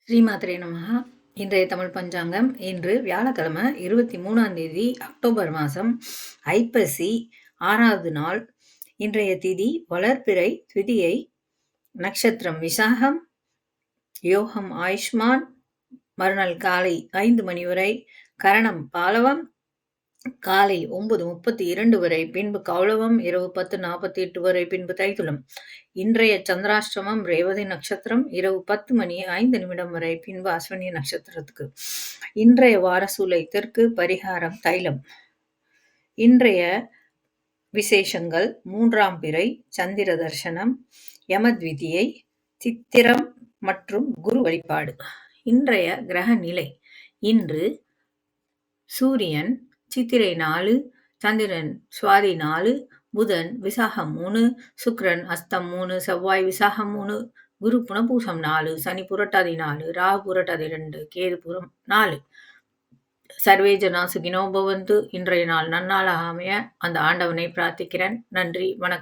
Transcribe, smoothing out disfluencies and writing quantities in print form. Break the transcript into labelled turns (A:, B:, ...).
A: ஸ்ரீமாத்திரே நமஹ. இன்றைய தமிழ் பஞ்சாங்கம். இன்று வியாழக்கிழமை 23ஆம் தேதி அக்டோபர் மாதம் ஐப்பசி 6வது நாள். இன்றைய திதி வளர்பிறை, திதியை நட்சத்திரம் விசாகம், யோகம் ஆயுஷ்மான், மறுநாள் காலை 5 மணி வரை, கரணம் பாலவம், காலை 9:32 வரை, பின்பு கௌளவம், இரவு 10:48 வரை, பின்பு தைத்துளம். இன்றைய சந்திராஷ்டமம் ரேவதி நட்சத்திரம் இரவு 10:05 வரை, பின்பு அஸ்வினி நட்சத்திரத்துக்கு. இன்றைய வாரசூலை தெற்கு, பரிகாரம் தைலம். இன்றைய விசேஷங்கள்: 3ஆம் பிறை, சந்திர தரிசனம், யமத்விதியை, சித்திரம் மற்றும் குரு வழிபாடு. இன்றைய கிரக நிலை: இன்று சூரியன் சித்திரை 4, சந்திரன் சுவாதி 4, புதன் விசாகம் 3, சுக்கிரன் அஸ்தம் 3, செவ்வாய் விசாகம் 3, குரு புனபூசம் 4, சனி புரட்டாதி 4, ராகு புரட்டாதி 2, கேது புறம் 4. சர்வே ஜனா சுகினோ பவந்து. இன்றைய நாள் நன்னாளாக அமைய அந்த ஆண்டவனை பிரார்த்திக்கிறேன். நன்றி, வணக்கம்.